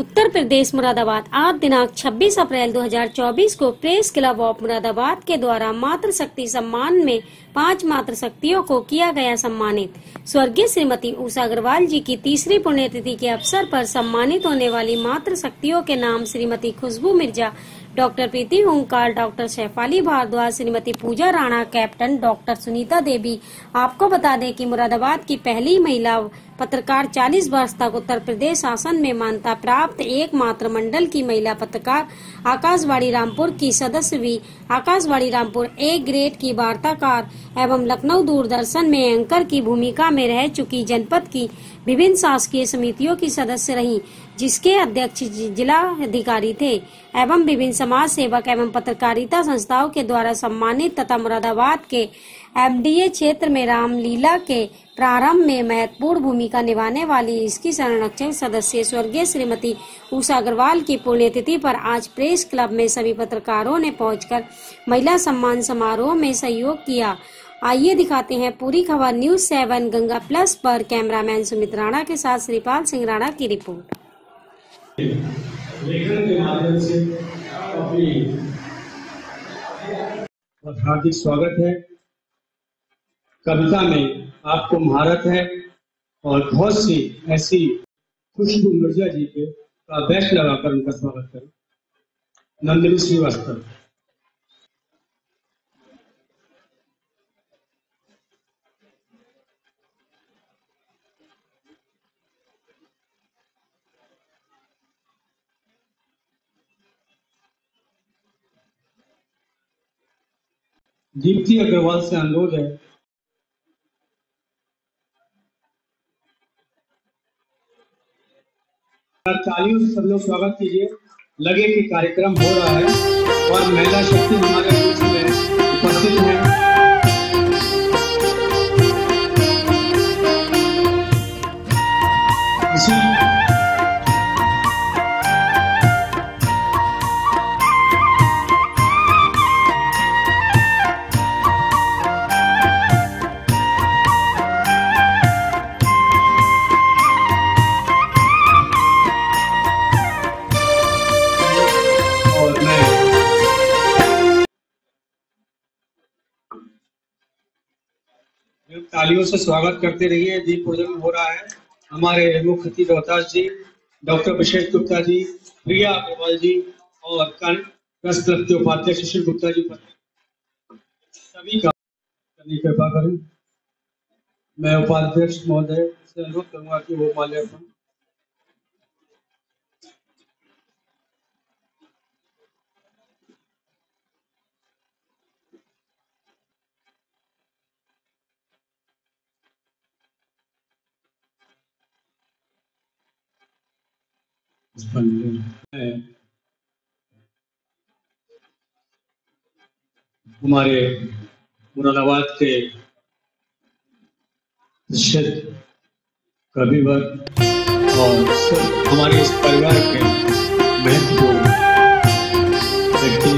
उत्तर प्रदेश मुरादाबाद आज दिनांक 26 अप्रैल 2024 को प्रेस क्लब ऑफ मुरादाबाद के द्वारा मातृशक्ति सम्मान में 5 मातृशक्तियों को किया गया सम्मानित। स्वर्गीय श्रीमती उषा अग्रवाल जी की तीसरी पुण्यतिथि के अवसर पर सम्मानित होने वाली मातृशक्तियों के नाम श्रीमती खुशबू मिर्जा, डॉक्टर प्रीति ओंकार, डॉक्टर शेफाली भारद्वाज, श्रीमती पूजा राणा, कैप्टन डॉक्टर सुनीता देवी। आपको बता दें कि मुरादाबाद की पहली महिला पत्रकार 40 वर्ष तक उत्तर प्रदेश शासन में मान्यता प्राप्त एकमात्र मंडल की महिला पत्रकार, आकाशवाणी रामपुर की सदस्य भी, आकाशवाणी रामपुर ए ग्रेड की वार्ताकार एवं लखनऊ दूरदर्शन में एंकर की भूमिका में रह चुकी, जनपद की विभिन्न शासकीय समितियों की सदस्य रहीं, जिसके अध्यक्ष जिला अधिकारी थे एवं विभिन्न समाज सेवक एवं पत्रकारिता संस्थाओं के द्वारा सम्मानित तथा मुरादाबाद के एमडीए क्षेत्र में रामलीला के प्रारंभ में महत्वपूर्ण भूमिका निभाने वाली इसकी संरक्षक सदस्य स्वर्गीय श्रीमती उषा अग्रवाल की पुण्यतिथि पर आज प्रेस क्लब में सभी पत्रकारों ने पहुंचकर महिला सम्मान समारोह में सहयोग किया। आइए दिखाते हैं पूरी खबर न्यूज 7 गंगा प्लस पर कैमरामैन सुमित राणा के साथ श्रीपाल सिंह राणा की रिपोर्ट। लेखन के माध्यम से हार्दिक स्वागत है। कविता में आपको महारत है और बहुत सी ऐसी खुशबू मिर्जा जी के का बेस्ट लगाकर उनका स्वागत करें। नंदिनी श्रीवास्तव। दीप्ति अग्रवाल से अनुरोध है तालियों से सब लोग स्वागत कीजिए। लगे कि कार्यक्रम हो रहा है और महिला शक्ति हमारे बीच में उपस्थित है। तालियों से स्वागत करते रहिए। दीप पूजन हो रहा है। हमारे मुख्य अतिथि रोहतास जी, डॉक्टर विशेष गुप्ता जी, प्रिया अग्रवाल जी और ट्रस्ट क्लब के उपाध्यक्ष सुशील गुप्ता जी सभी का करने की कृपा करें। मैं उपाध्यक्ष महोदय से अनुरोध करूंगा कि वो माल्यार्पण हमारे मुरादाबाद के प्रसिद्ध कविवर और हमारे इस परिवार के महत्वपूर्ण व्यक्ति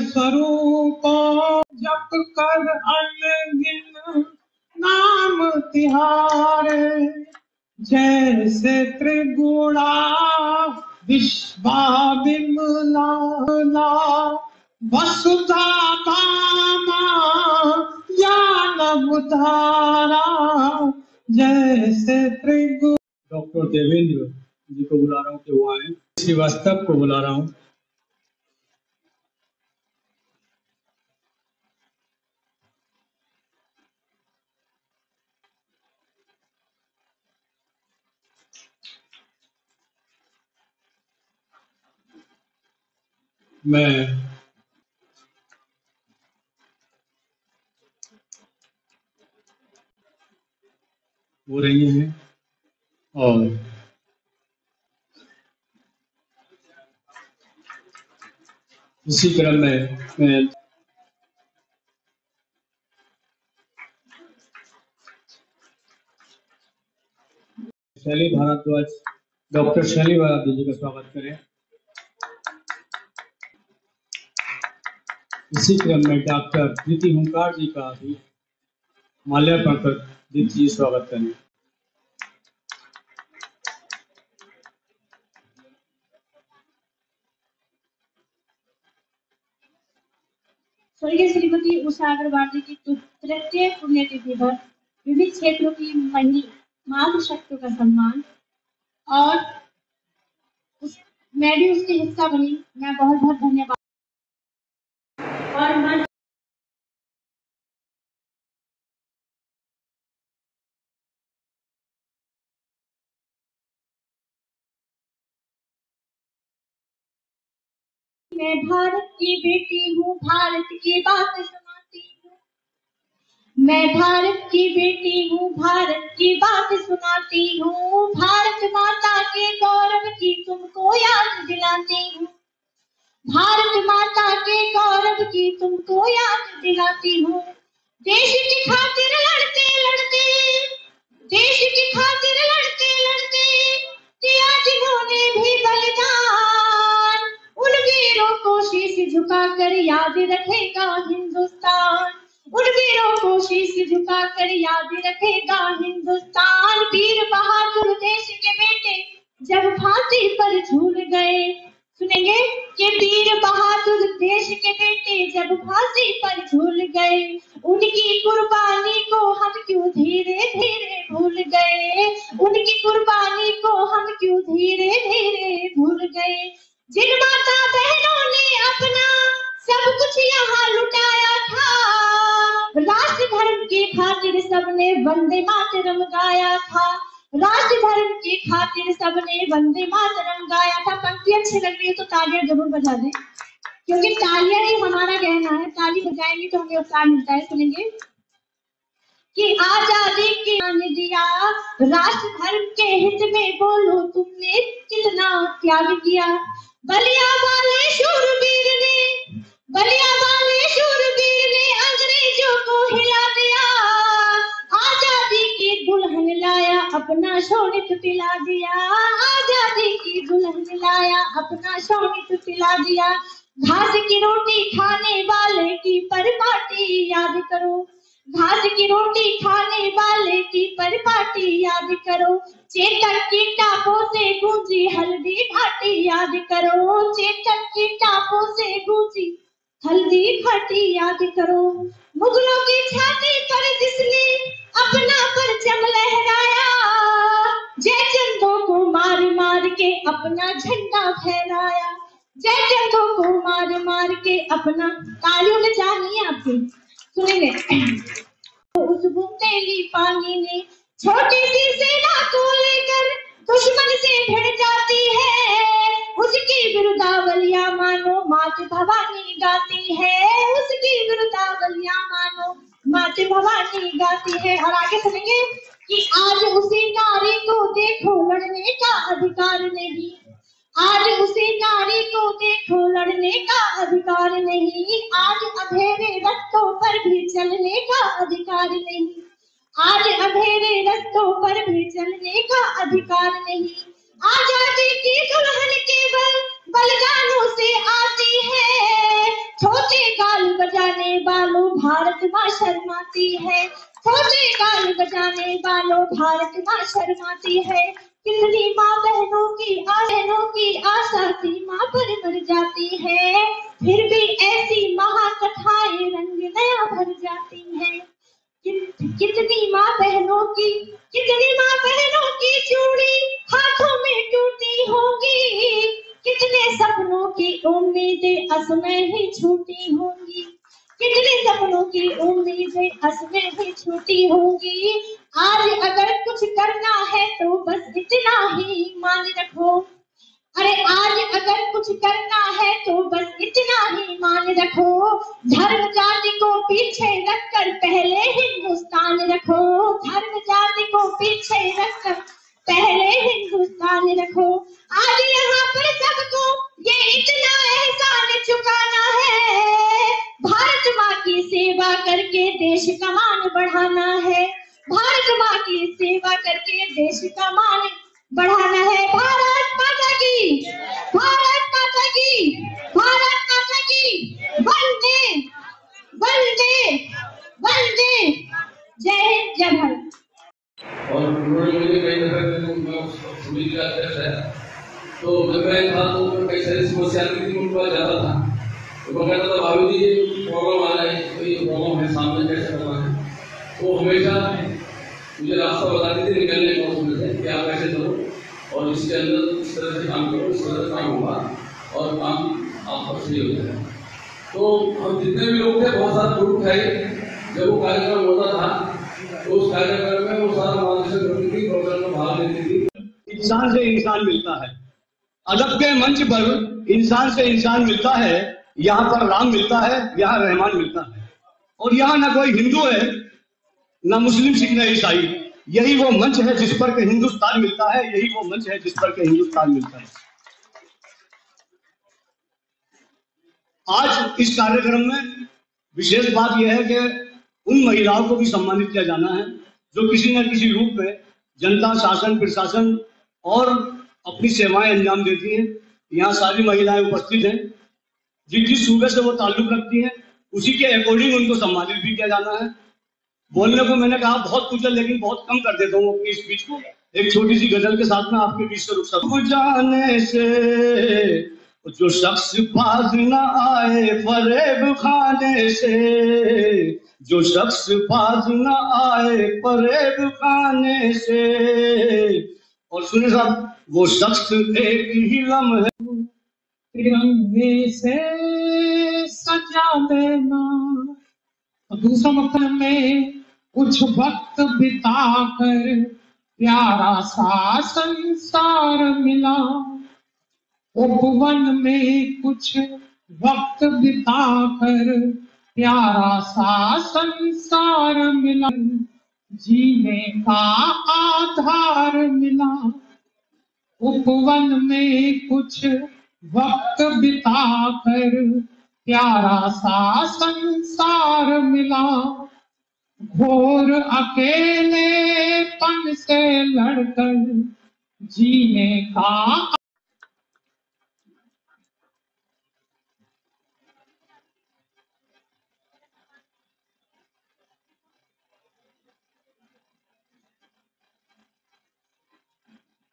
स्वरूप जप कर अनगिन नाम तिहारे, जैसे त्रिगुणा विश्वा विमला वसुधा भामा ज्ञान बुधारा, जैसे त्रिगुण। डॉक्टर देवेंद्र जी को बुला रहा हूँ कि वो आए। श्रीवास्तव को बुला रहा हूँ। मैं हो रही हैं और इसी क्रम में मैं शैली भारद्वाज, डॉक्टर शैली भारद्वाज जी का स्वागत करें। इसी क्रम में डॉक्टर प्रीति हुंकार जी का भी माल्यार्पण कर दीप्ति जी स्वागत करें। स्वर्गीय श्रीमती उषा अग्रवाल जी की तृतीय पुण्यतिथि पर विभिन्न क्षेत्रों की मातृशक्तियों का सम्मान और मैं भी उसकी हिस्सा बनी। मैं बहुत बहुत धन्यवाद। और मैं भारत की बेटी हूँ, भारत की बात सुनाती हूँ। मैं भारत की बेटी हूँ, भारत की बात सुनाती हूँ। भारत माता के गौरव की तुमको याद दिलाती हूँ। भारत माता के गौरव की तुमको याद दिलाती हूँ। देश की खातिर लड़ते लड़ते, देश की खातिर लड़ते लड़ते दिया जिन्होंने भी बलिदान। उन वीरों को शीश झुकाकर याद रखेगा हिंदुस्तान। उन वीरों को शीश झुकाकर याद रखेगा हिंदुस्तान। वीर बहादुर देश के बेटे जब फांसी पर झूल गए, सुनेंगे कि वीर बहादुर देश के बेटे जब फांसी पर झूल गए, उनकी कुर्बानी को हम क्यों धीरे धीरे भूल गए। उनकी कुर्बानी को हम क्यों धीरे धीरे भूल गए। जिन माता बहनों ने अपना सब कुछ यहाँ लुटाया था, राष्ट्र धर्म की खातिर सबने वंदे मातरम गाया था। राष्ट्र धर्म की खातिर सबने वंदे मातरम गाया था। पंक्ति अच्छी लग रही है तो तालियां जरूर बजा दें, क्योंकि तालियां ही हमारा कहना है। ताली बजाएंगे तो हमें उत्साह मिलता है। सुनेंगे कि आजादी की ने दिया, राष्ट्र धर्म के हित में बोलो तुमने कितना त्याग किया। बलिया वाले शूरवीर ने, बलिया वाले शूरवीर ने अंग्रेजों को हिला दिया। आजादी की दुल्हन लाया, अपना शोणित पिला दिया। आजादी की दुल्हन लाया, अपना शोणित पिला दिया। घास की रोटी खाने वाले की परिपाटी याद करो। घास की रोटी खाने वाले की परिपाटी याद करो। चेतक की टापों से गूंजी हल्दी घाटी याद करो। चेतक की टापों से गूंजी हल्दी घाटी याद करो। मुगलों की छाती पर जिसने अपना परचम लहराया, जयचंदों को मार मार के अपना झंडा फहराया। जयचंदों को मार मार के अपना, तालियों में चाहिए आपकी, सुनेंगे। उस बुंदेली पानी ने छोटी सी सेना को लेकर दुश्मन से भिड़ जाती है। उसकी विरुदावलियां मानो मात भवानी गाती है। उसकी विरुदावलियां मानो मात भवानी गाती है। और आगे सुनेंगे कि आज उसी नारी को देखो लड़ने का अधिकार नहीं। आज उसी नारी को देखो लड़ने का अधिकार नहीं। आज अंधेरे रस्तों पर भी चलने का अधिकार नहीं। आज अंधेरे रस्तों पर भी चलने का अधिकार नहीं। आजादी की दुल्हन केवल बलिदानों से आती है। छोटे गाल बजाने वालों भारत माँ शर्माती है। छोटे गाल बजाने वालों भारत माँ शर्माती है। कितनी माँ बहनों की आशा सीमा पर मर जाती है, फिर भी ऐसी महाकथाएं रंग नया भर जाती हैं। कितनी माँ बहनों की चूड़ी हाथों में टूटी होगी, कितने सपनों की उम्मीदें असमय ही छूटी होंगी, कितने सपनों की उम्मीदें असमय ही छूटी होंगी। आज अगर कुछ करना है तो बस इतना ही मान रखो, अरे आज अगर कुछ करना है तो बस इतना ही मान रखो, धर्म जाति को पीछे रखकर पहले हिंदुस्तान रखो, धर्म जाति को पीछे रखकर पहले हिंदुस्तान रखो। आज यहाँ पर सबको ये इतना एहसान चुकाना है, भारत माँ की सेवा करके देश का मान बढ़ाना है, भारत माँ की सेवा करके देश का मान बढ़ाना है। भारत माता की, भारत माता की, भारत माता की, वंदे वंदे वंदे, जय हिंद जय भारत। और उन्होंने मुझे कई दफा समिति का अध्यक्ष है, तो मैं था तो कई सारी समस्या थी, उनके पास जाता था तो मैं कहता था भाभी जी ये प्रॉब्लम आ रहा है, तो ये प्रॉब्लम है सामने कैसे करना है, तो हमेशा मुझे रास्ता बताती थी निकलने का उसमें से कि आप ऐसे करो और इसके अंदर इस तरह से काम करो, इस तरह से काम होगा और काम आपका सही हो जाएगा। तो हम जितने भी लोग थे बहुत सारा ग्रुप थे, जब वो कार्यक्रम होता था तो उस कार्यक्रम में वो सारा मार्गदर्शन करती थी, प्रोग्राम में भाग लेती थी। इंसान से इंसान मिलता है, अदब के मंच पर इंसान से इंसान मिलता है, यहाँ पर राम मिलता है, यहाँ रहमान मिलता है, और यहाँ ना कोई हिंदू है ना मुस्लिम सिख न ईसाई, यही वो मंच है जिस पर के हिंदुस्तान मिलता है, यही वो मंच है जिस पर के हिंदुस्तान मिलता है। आज इस कार्यक्रम में विशेष बात यह है कि उन महिलाओं को भी सम्मानित किया जाना है जो किसी न किसी रूप में जनता, शासन, प्रशासन और अपनी सेवाएं अंजाम देती हैं। यहाँ सारी महिलाएं उपस्थित हैं, जिस सूबे से वो ताल्लुक रखती हैं उसी के अकॉर्डिंग उनको सम्मानित भी किया जाना है। बोलने को मैंने कहा बहुत कुछ है, लेकिन बहुत कम कर देता हूँ अपनी स्पीच को। एक छोटी सी गजल के साथ में आपके बीच से रुक सकूं। जाने से जो शख्स बाज न आए फरेब खाने से, जो शख्स बाज न आए फरेब खाने से, और सुने साहब वो शख्स एक ही लम्हे तिरंगे से सजा देना, दूसरा मतलब में कुछ वक्त बिताकर प्यारा सा संसार मिला, उपवन में कुछ वक्त बिताकर प्यारा सा संसार मिला, जीने का आधार मिला, उपवन में कुछ वक्त बिताकर प्यारा सा संसार मिला, घोर अकेलेपन से लड़कर जीने का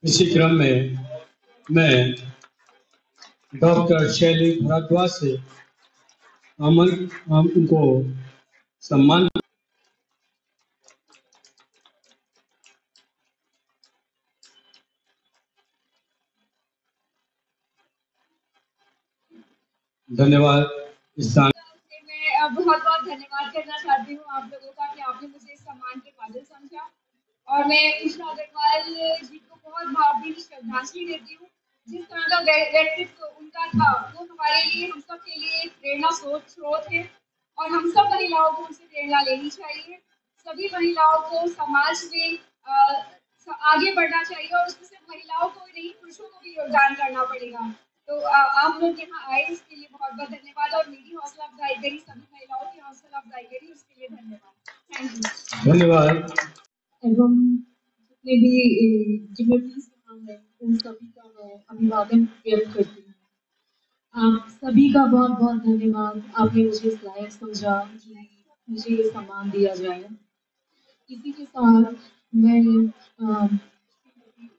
इसी क्रम में मैं डॉक्टर शैली भारद्वाज से उनको सम्मान धन्यवाद। मैं बहुत बहुत धन्यवाद करना चाहती हूँ आप लोगों का कि आपने मुझे इस सम्मान के काबिल समझा, और मैं उषा अग्रवाल जी को बहुत भावभीनी श्रद्धांजलि देती हूँ। जिस तरह का व्यक्तित्व उनका था वो हमारे लिए, हम सब के लिए प्रेरणा स्रोत है, और हम सब महिलाओं को उनसे प्रेरणा लेनी चाहिए। सभी महिलाओं को समाज में आगे बढ़ना चाहिए, और उसमें सिर्फ महिलाओं को ही नहीं पुरुषों को भी योगदान करना पड़ेगा। तो आप लोग यहाँ आए इसके लिए बहुत बहुत धन्यवाद, और मेरी हौसला अफजाई करी, सभी महिलाओं की हौसला अफजाई करी, उसके लिए धन्यवाद। Thank you. धन्यवाद। एवं जितने भी डिवोटीज यहाँ हैं उन सभी का मैं अभिवादन व्यक्त करती हूँ। आप सभी का बहुत बहुत धन्यवाद, आपने मुझे इस लायक समझा कि मुझे ये सम्मान दिया जाए। इसी के साथ मैं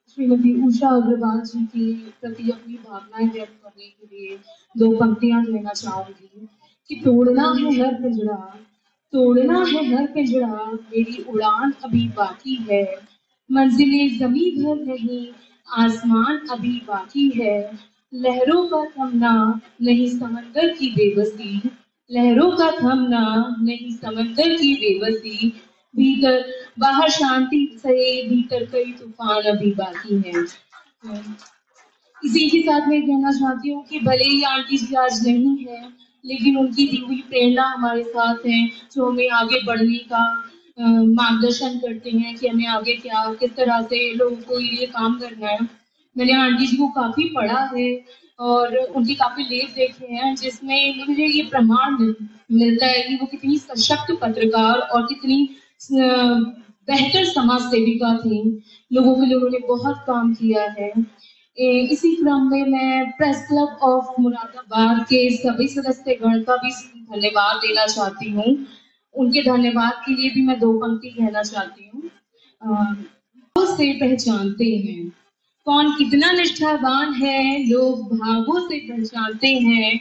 श्रीमती उषा अग्रवाल जी के प्रति अपनी भावनाएं व्यक्त करने के लिए दो पंक्तियां लेना चाहूंगी कि तोड़ना है हर पिंजरा तोड़ना है हर पिंजरा, मेरी उड़ान अभी बाकी है। मंजिलें जमी भर नहीं, आसमान अभी बाकी है। लहरों का थमना नहीं समंदर की बेबसी, लहरों का थमना नहीं समंदर की बेबसी। भीतर बाहर शांति से, भीतर कई तूफान अभी बाकी है। इसी के साथ मैं कहना चाहती हूँ कि भले ही आंटी जी आज नहीं है, लेकिन उनकी दी हुई प्रेरणा हमारे साथ है, जो हमें आगे बढ़ने का मार्गदर्शन करते हैं कि हमें आगे क्या किस तरह से लोगों को ये काम करना है। मैंने आंटी जी को काफी पढ़ा है और उनके काफी लेख देखे हैं, जिसमें मुझे ये प्रमाण मिलता है कि वो कितनी सशक्त पत्रकार और कितनी बेहतर समाज सेविका थी। लोगों के लिए उन्होंने बहुत काम किया है। इसी क्रम में मैं प्रेस क्लब ऑफ मुरादाबाद के सभी सदस्यगण का भी धन्यवाद देना चाहती हूँ। उनके धन्यवाद के लिए भी मैं दो पंक्ति कहना चाहती हूँ। भावों से पहचानते हैं कौन कितना निष्ठावान है, लोग भावों से पहचानते हैं।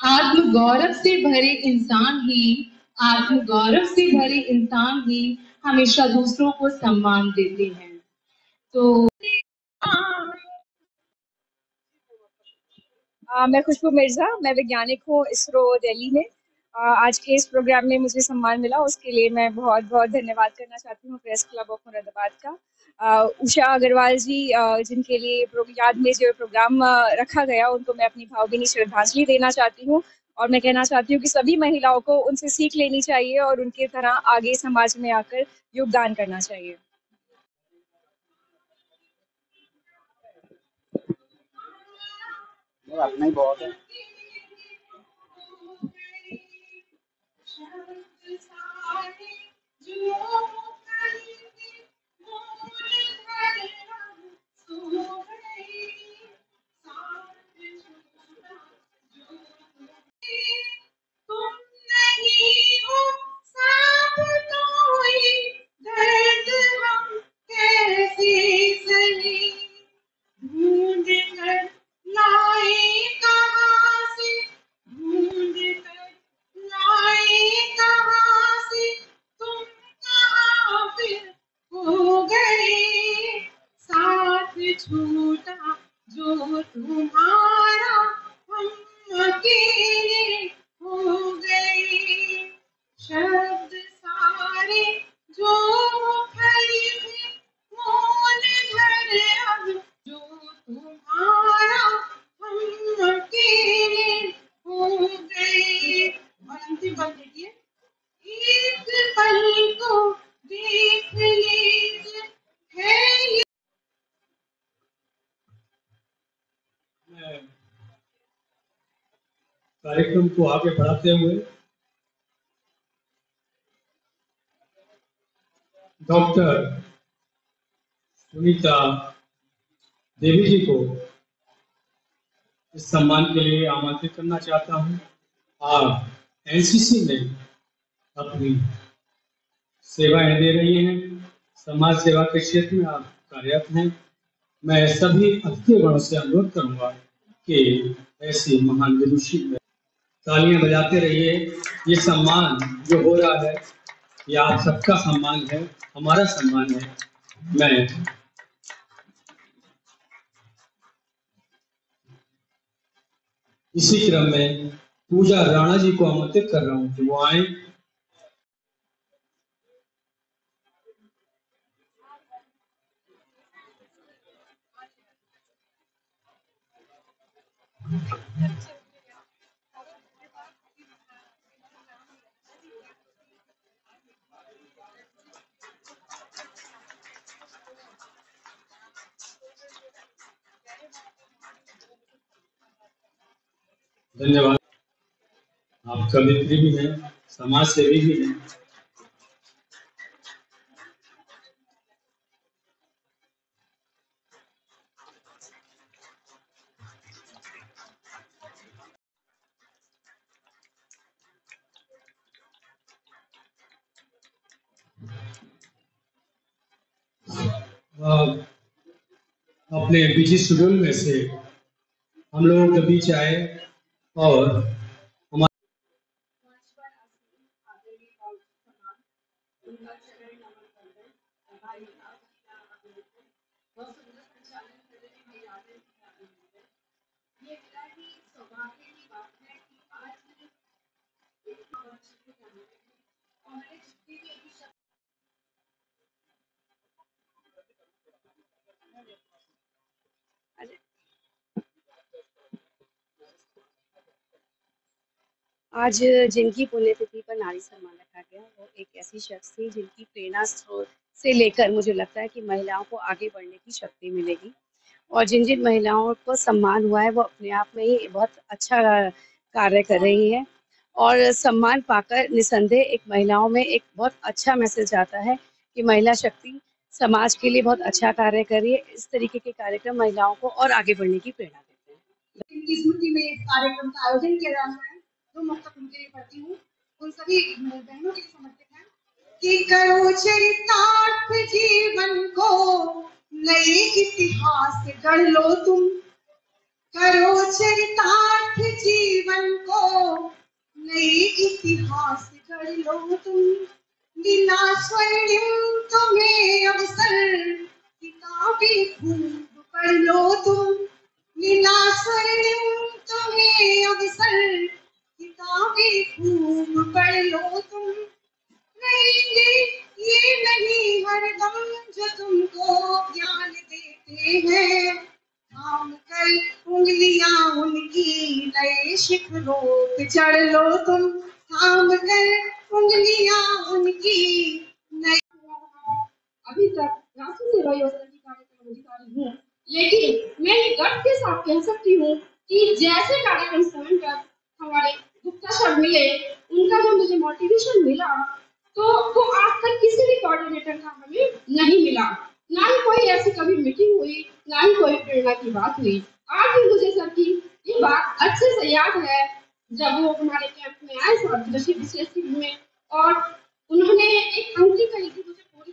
आत्म गौरव से भरे इंसान ही, आत्म गौरव से भरे इंसान ही हमेशा दूसरों को सम्मान देते हैं। तो मैं खुशबू मिर्जा, मैं वैज्ञानिक हूँ इसरो दिल्ली में। आज के इस प्रोग्राम में मुझे सम्मान मिला, उसके लिए मैं बहुत बहुत धन्यवाद करना चाहती हूँ प्रेस क्लब ऑफ मुरादाबाद का। उषा अग्रवाल जी, जिनके लिए याद में जो प्रोग्राम रखा गया, उनको मैं अपनी भावभीनी श्रद्धांजलि देना चाहती हूँ। और मैं कहना चाहती हूँ कि सभी महिलाओं को उनसे सीख लेनी चाहिए और उनकी तरह आगे समाज में आकर योगदान करना चाहिए। अपना ही बहुत है। छूटा जो तुम्हारा, हम अकेले हो गए। शब्द सारे जो खरीदे मोल भरे, अब जो तुम्हारा, हम अकेले हो गए। और अंतिम बात देखिए, एक पल को देख लीजिए है ये। कार्यक्रम को आगे बढ़ाते हुए डॉक्टर सुनीता देवी जी को इस सम्मान के लिए आमंत्रित करना चाहता हूं। आप एनसीसी में अपनी सेवाएं दे रही हैं, समाज सेवा के क्षेत्र में आप कार्यरत हैं। मैं सभी अतिथिगणों से अनुरोध करूंगा कि ऐसी महान विदुषी में तालियां बजाते रहिए। ये सम्मान जो हो रहा है, ये आप सबका सम्मान है, हमारा सम्मान है। मैं इसी क्रम में पूजा राणा जी को आमंत्रित कर रहा हूं कि वो आए। धन्यवाद। आप कवित्री भी हैं, समाज सेवी भी हैं। अपने बिजी शेड्यूल में से हम लोगों के बीच आए और उनका चरण नमन करते हैं। भाई बहुत सुंदर संचालन कर रहे हैं यादें। ये बड़ा ही सौभाग्य की बात है कि आज एक वर्ष के जाने और मैंने जितनी भी अभी आज जिनकी पुण्यतिथि पर नारी सम्मान रखा गया वो एक ऐसी शख्स थी जिनकी प्रेरणा स्रोत से लेकर मुझे लगता है कि महिलाओं को आगे बढ़ने की शक्ति मिलेगी। और जिन जिन महिलाओं को सम्मान हुआ है वो अपने आप में ही बहुत अच्छा कार्य कर रही है और सम्मान पाकर निसंदेह एक महिलाओं में एक बहुत अच्छा मैसेज आता है कि महिला शक्ति समाज के लिए बहुत अच्छा कार्य कर रही है। इस तरीके के कार्यक्रम महिलाओं को और आगे बढ़ने की प्रेरणा देते हैं। इनकी स्मृति में इस कार्यक्रम का आयोजन किया जा रहा है। 2 मस्तक उनके लिए पढ़ती हूँ, उन सभी बहनों के लिए समर्पित है कि करो चरितार्थ जीवन को नए इतिहास गढ़ लो तुम, करो चरितार्थ जीवन को नए इतिहास गढ़ लो तुम, मिला स्वर्णिम तुम्हें अवसर किताबें खूब पढ़ लो तुम, मिला स्वर्णिम तुम्हें अवसर किताबें खूब पढ़ लो तुम, रहेंगे ये नहीं हरदम जो तुमको ज्ञान देते हैं, थाम कर उंगलियां उनकी नए शिखरों पे चढ़ लो तुम, थाम कर उंगलियां उनकी नए। अभी तक राष्ट्रीय सेवा योजना की कार्यक्रम अधिकारी हूँ, लेकिन मैं ये गर्व के साथ कह सकती हूँ कि जैसे कार्यक्रम समय पर हमारे गुप्ता सर मिले, उनका जो मुझे मोटिवेशन मिला तो वो आज तक किसी भी कोऑर्डिनेटर का हमें नहीं मिला, ना ही कोई ऐसी कभी मीटिंग हुई, ना ही कोई प्रेरणा की बात हुई। आज भी मुझे सर की ये बात अच्छे से याद है जब वो हमारे कैंप में आए सार्वजनिक विशेष शिविर में और उन्होंने एक पंक्ति कही थी, मुझे पूरी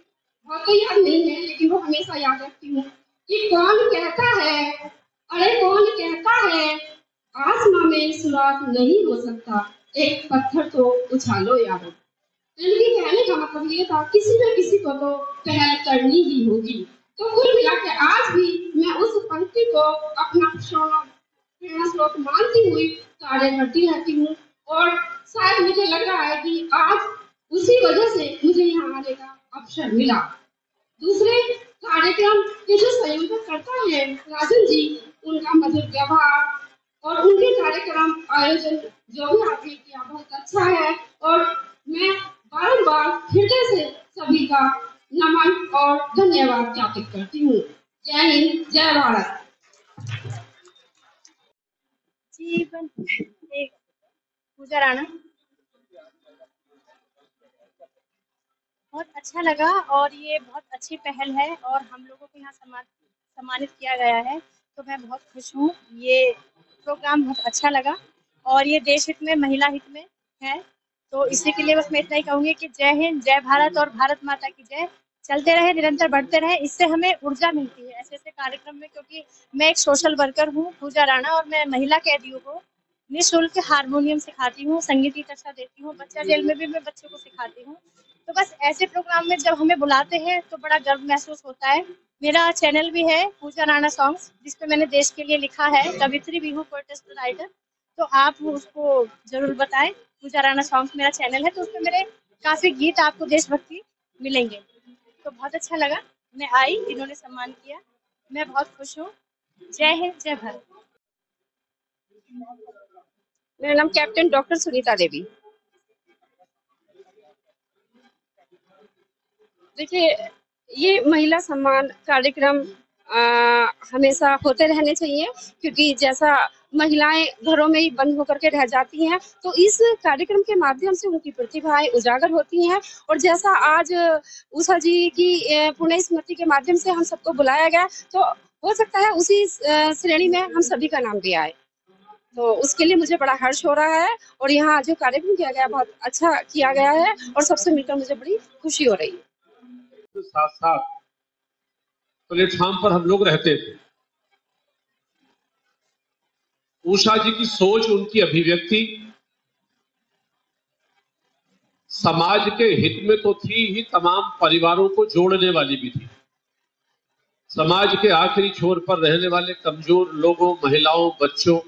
बहुत तो याद नहीं है लेकिन वो हमेशा याद रखती हूँ कि कौन कहता है, अरे कौन कहता है आसमां में सुराग नहीं हो सकता, एक पत्थर तो उछालो यारो। इनके कहने का मतलब ये था किसी न किसी को तो पहल करनी ही होगी। तो कुल मिलाकर आज भी मैं उस पंक्ति को अपना प्रेरणा स्रोत मानती हुई कार्य करती रहती हूँ और शायद मुझे लग रहा है कि आज उसी वजह से मुझे यहाँ आने का अवसर मिला। दूसरे कार्यक्रम के जो संयोजक करता है राजन जी, उनका मधुर व्यवहार और उनके कार्यक्रम आयोजन जो भी आपने किया बहुत अच्छा है और मैं बारंबार हृदय से सभी का नमन और धन्यवाद ज्ञापित करती हूँ। जय हिंद, जय भारत। जीवन एक पूजा राणा, बहुत अच्छा लगा और ये बहुत अच्छी पहल है और हम लोगों को यहाँ सम्मानित किया गया है तो मैं बहुत खुश हूँ। ये प्रोग्राम बहुत अच्छा लगा और ये देश हित में महिला हित में है तो इसी के लिए बस मैं इतना ही कहूँगी कि जय हिंद, जय भारत और भारत माता की जय। चलते रहे, निरंतर बढ़ते रहे, इससे हमें ऊर्जा मिलती है ऐसे ऐसे कार्यक्रम में, क्योंकि मैं एक सोशल वर्कर हूँ पूजा राणा और मैं महिला कैदियों को निःशुल्क हारमोनियम सिखाती हूँ, संगीत की कक्षा देती हूँ, बच्चा जेल में भी मैं बच्चों को सिखाती हूँ। तो बस ऐसे प्रोग्राम में जब हमें बुलाते हैं तो बड़ा गर्व महसूस होता है। मेरा चैनल भी है पूजा राणा सॉन्ग्स, जिसपे मैंने देश के लिए लिखा है, कवित्री भी हूँ, पोएटेस्ट राइटर, तो आप उसको जरूर बताएं। पूजा राणा सॉन्ग्स मेरा चैनल है तो उसमें मेरे काफी गीत आपको देशभक्ति मिलेंगे। तो बहुत अच्छा लगा, मैं आई, इन्होंने सम्मान किया, मैं बहुत खुश हूँ। जय हिंद, जय भारत। मेरा नाम कैप्टन डॉक्टर सुनीता देवी। देखिए, ये महिला सम्मान कार्यक्रम हमेशा होते रहने चाहिए, क्योंकि जैसा महिलाएं घरों में ही बंद होकर के रह जाती हैं तो इस कार्यक्रम के माध्यम से उनकी प्रतिभाएं उजागर होती हैं। और जैसा आज उषा जी की पुण्य स्मृति के माध्यम से हम सबको बुलाया गया तो हो सकता है उसी श्रेणी में हम सभी का नाम भी आए, तो उसके लिए मुझे बड़ा हर्ष हो रहा है। और यहाँ जो कार्यक्रम किया गया बहुत अच्छा किया गया है और सबसे मिलकर मुझे बड़ी खुशी हो रही है। साथ साथ प्लेटफॉर्म पर हम लोग रहते थे। उषा जी की सोच, उनकी अभिव्यक्ति समाज के हित में तो थी ही, तमाम परिवारों को जोड़ने वाली भी थी। समाज के आखिरी छोर पर रहने वाले कमजोर लोगों, महिलाओं, बच्चों,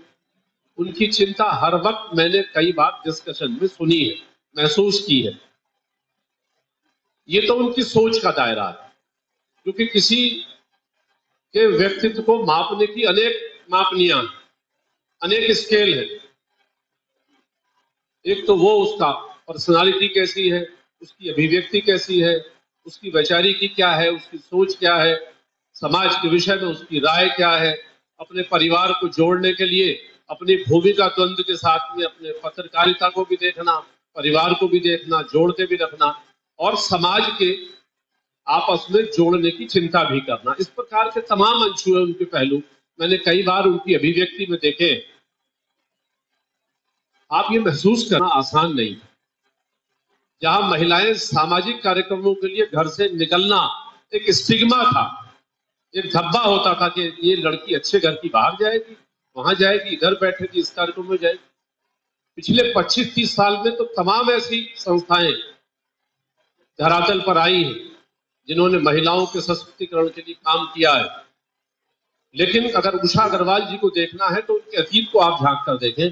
उनकी चिंता हर वक्त मैंने कई बार डिस्कशन में सुनी है, महसूस की है। ये तो उनकी सोच का दायरा है, क्योंकि किसी के व्यक्तित्व को मापने की अनेक मापनियां, अनेक स्केल है। एक तो वो उसका पर्सनालिटी कैसी है, उसकी अभिव्यक्ति कैसी है, उसकी वैचारिकी क्या है, उसकी सोच क्या है, समाज के विषय में उसकी राय क्या है, अपने परिवार को जोड़ने के लिए अपनी भूमिका द्वंद्व के साथ में अपने पत्रकारिता को भी देखना, परिवार को भी देखना, जोड़ के भी रखना और समाज के आपस में जोड़ने की चिंता भी करना। इस प्रकार के तमाम अंशु है उनके पहलू, मैंने कई बार उनकी अभिव्यक्ति में देखे। आप ये महसूस करना आसान नहीं। जहां महिलाएं सामाजिक कार्यक्रमों के लिए घर से निकलना एक स्टिग्मा था, एक धब्बा होता था कि ये लड़की अच्छे घर की बाहर जाएगी, वहां जाएगी, इधर बैठेगी, इस कार्यक्रम में जाएगी। पिछले 25-30 साल में तो तमाम ऐसी संस्थाएं धरातल पर आई हैं जिन्होंने महिलाओं के सशक्तिकरण के लिए काम किया है। लेकिन अगर उषा अग्रवाल जी को देखना है तो उनके अतीत को आप झांक कर देखें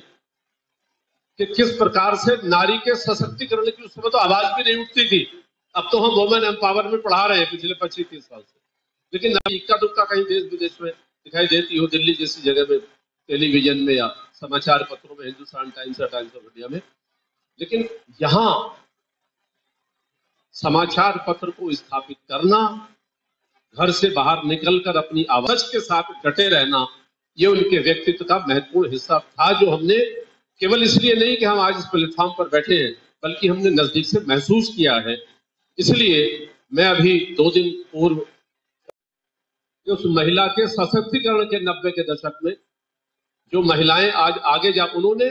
कि किस प्रकार से नारी के सशक्तिकरण की उस समय तो आवाज भी नहीं उठती थी। अब तो हम वुमेन एम्पावरमेंट पढ़ा रहे हैं पिछले 25-30 साल से, लेकिन इक्का दुक्का कहीं देश विदेश में दिखाई देती हो, दिल्ली जैसी जगह में, टेलीविजन में या समाचार पत्रों में, हिंदुस्तान टाइम्स या टाइम्स ऑफ इंडिया में। लेकिन यहां समाचार पत्र को स्थापित करना, घर से बाहर निकलकर अपनी आवाज के साथ डटे रहना, ये उनके व्यक्तित्व का महत्वपूर्ण हिस्सा था, जो हमने केवल इसलिए नहीं कि हम आज इस प्लेटफॉर्म पर बैठे हैं, बल्कि हमने नजदीक से महसूस किया है। इसलिए मैं अभी 2 दिन पूर्व उस महिला के सशक्तिकरण के 90 के दशक में जो महिलाएं आज आगे जा, उन्होंने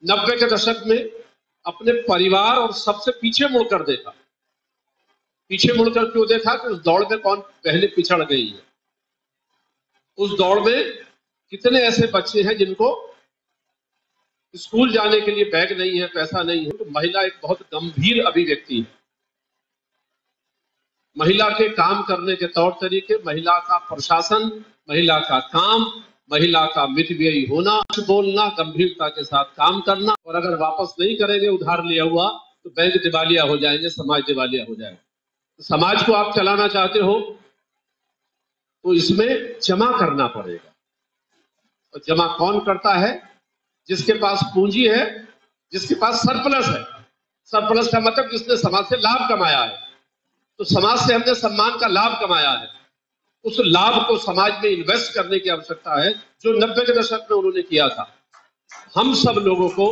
90 के दशक में अपने परिवार और सबसे पीछे मुड़कर देखा। पीछे मुड़कर क्यों देखा? कि उस दौड़ में कौन पहले पिछड़ गई है। उस दौड़ में कितने ऐसे बच्चे हैं जिनको स्कूल जाने के लिए बैग नहीं है, पैसा नहीं है। तो महिला एक बहुत गंभीर अभिव्यक्ति है। महिला के काम करने के तौर तरीके, महिला का प्रशासन, महिला का काम, महिला का मितव्ययी होना, बोलना, गंभीरता के साथ काम करना, और अगर वापस नहीं करेंगे उधार लिया हुआ तो बैंक दिवालिया हो जाएंगे, समाज दिवालिया हो जाएगा। तो समाज को आप चलाना चाहते हो तो इसमें जमा करना पड़ेगा। और जमा कौन करता है? जिसके पास पूंजी है, जिसके पास सरप्लस है। सरप्लस का मतलब जिसने समाज से लाभ कमाया है। तो समाज से हमने सम्मान का लाभ कमाया है, उस लाभ को समाज में इन्वेस्ट करने की आवश्यकता है, जो 90 के दशक में उन्होंने किया था। हम सब लोगों को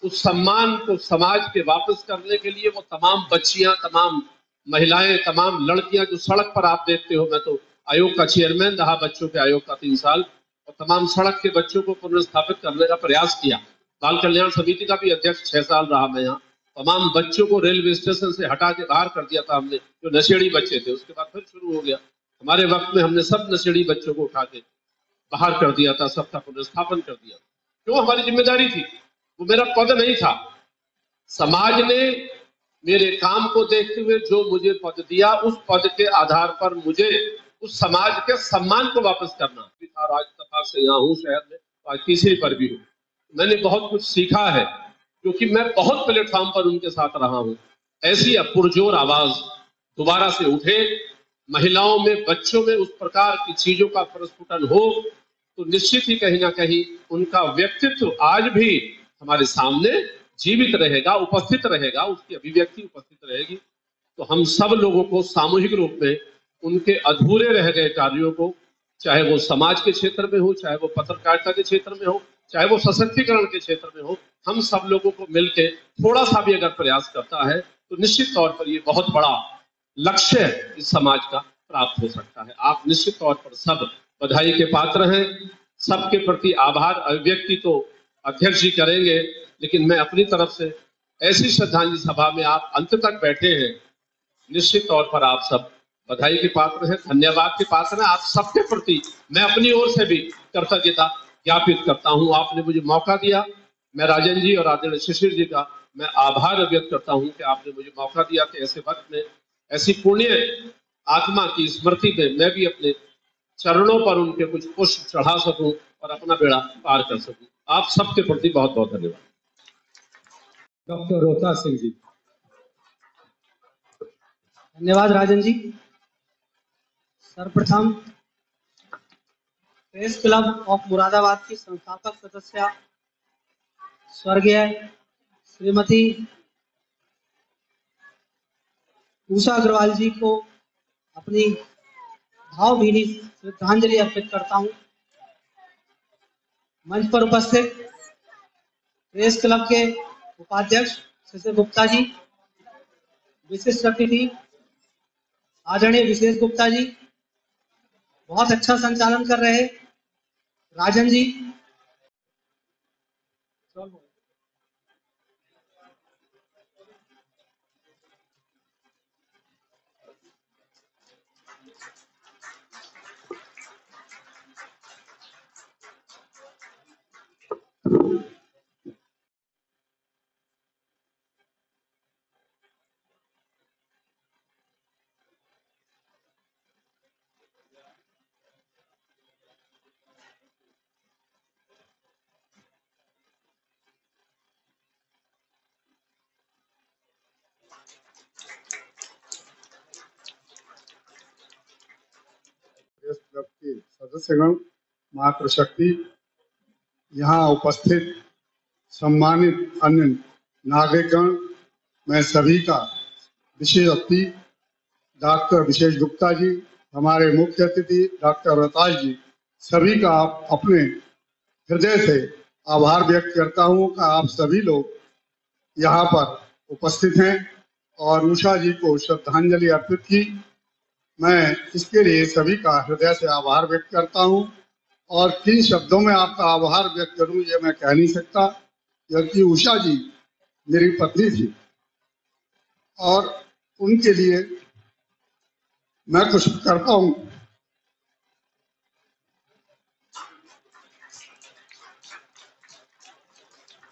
उस सम्मान को समाज के वापस करने के लिए वो तमाम बच्चियां, तमाम महिलाएं, तमाम लड़कियां जो सड़क पर आप देखते हो, मैं तो आयोग का चेयरमैन रहा, बच्चों के आयोग का 3 साल, और तमाम सड़क के बच्चों को पुनर्स्थापित करने का प्रयास किया। बाल कल्याण समिति का भी अध्यक्ष 6 साल रहा मैं यहाँ। तमाम बच्चों को रेलवे स्टेशन से हटा के बाहर कर दिया था हमने, जो नशेड़ी बच्चे थे। उसके बाद फिर शुरू हो गया। हमारे वक्त में हमने सब नशेड़ी बच्चों को उठा के बाहर कर दिया था, सबका पुनर्स्थापन कर दिया। क्यों? हमारी जिम्मेदारी थी, वो मेरा पद नहीं था। समाज ने मेरे काम को देखते हुए जो मुझे पद दिया, उस पद के आधार पर मुझे उस समाज के सम्मान को वापस करना। आज तक से यहाँ हूँ शहर में, आज तीसरी पर भी हूँ। मैंने बहुत कुछ सीखा है, क्योंकि मैं बहुत प्लेटफॉर्म पर उनके साथ रहा हूँ। ऐसी पुरजोर आवाज दोबारा से उठे, महिलाओं में, बच्चों में उस प्रकार की चीजों का प्रस्फुटन हो, तो निश्चित ही कहीं ना कहीं उनका व्यक्तित्व आज भी हमारे सामने जीवित रहेगा, उपस्थित रहेगा, उसकी अभिव्यक्ति उपस्थित रहेगी। तो हम सब लोगों को सामूहिक रूप में उनके अधूरे रह गए कार्यों को, चाहे वो समाज के क्षेत्र में हो, चाहे वो पत्रकारिता के क्षेत्र में हो, चाहे वो सशक्तिकरण के क्षेत्र में हो, हम सब लोगों को मिलकर थोड़ा सा भी अगर प्रयास करता है तो निश्चित तौर पर ये बहुत बड़ा लक्ष्य इस समाज का प्राप्त हो सकता है। आप निश्चित तौर पर सब बधाई के पात्र हैं। सबके प्रति आभार अभिव्यक्ति तो अध्यक्ष जी करेंगे, लेकिन मैं अपनी तरफ से ऐसी श्रद्धांजलि सभा में आप अंत तक बैठे हैं, निश्चित तौर पर आप सब बधाई के पात्र हैं, धन्यवाद के पात्र हैं। आप सबके प्रति मैं अपनी ओर से भी कृतज्ञता ज्ञापित करता हूं। आपने मुझे मौका दिया। मैं राजन जी और आदरणीय शिशिर जी का मैं आभार व्यक्त करता हूं कि आपने मुझे मौका दिया कि ऐसे वक्त में ऐसी पुण्य आत्मा की स्मृति में मैं भी अपने चरणों पर उनके कुछ पुष्प चढ़ा सकूं और अपना बेड़ा पार कर सकूं। आप सबके प्रति बहुत बहुत धन्यवाद। डॉक्टर रोहताज सिंह जी। धन्यवाद राजन जी। सर्वप्रथम प्रेस क्लब ऑफ मुरादाबाद की संस्थापक सदस्य स्वर्गीय श्रीमती उषा अग्रवाल जी को अपनी भावभीनी श्रद्धांजलि अर्पित करता हूं। मंच पर उपस्थित प्रेस क्लब के उपाध्यक्ष शिशिर गुप्ता जी, विशिष्ट अतिथि आदरणीय विशेष गुप्ता जी, बहुत अच्छा संचालन कर रहे राजन जी, प्रेस क्लब के सदस्यगण, मातृशक्ति, यहाँ उपस्थित सम्मानित अन्य नागरिकगण, मैं सभी का, विशेष अतिथि डॉक्टर विशेष गुप्ता जी, हमारे मुख्य अतिथि डॉक्टर रोहताज जी, सभी का अपने हृदय से आभार व्यक्त करता हूँ कि आप सभी लोग यहाँ पर उपस्थित हैं और उषा जी को श्रद्धांजलि अर्पित की। मैं इसके लिए सभी का हृदय से आभार व्यक्त करता हूं और किन शब्दों में आपका आभार व्यक्त करूं ये मैं कह नहीं सकता, क्योंकि उषा जी मेरी पत्नी थी और उनके लिए मैं कुछ करता हूं।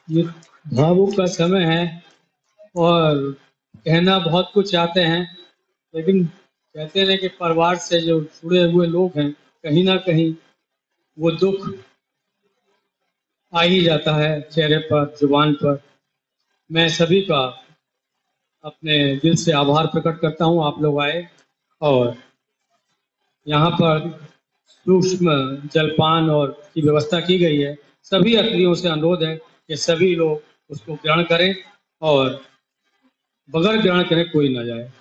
ये भावुक का समय है और कहना बहुत कुछ चाहते हैं, लेकिन कहते हैं कि परिवार से जो जुड़े हुए लोग हैं, कहीं ना कहीं वो दुख आ ही जाता है चेहरे पर, जुबान पर। मैं सभी का अपने दिल से आभार प्रकट करता हूं। आप लोग आए और यहाँ पर सूक्ष्म जलपान और की व्यवस्था की गई है। सभी यात्रियों से अनुरोध है कि सभी लोग उसको ग्रहण करें और बगैर ग्रहण करें कोई ना जाए।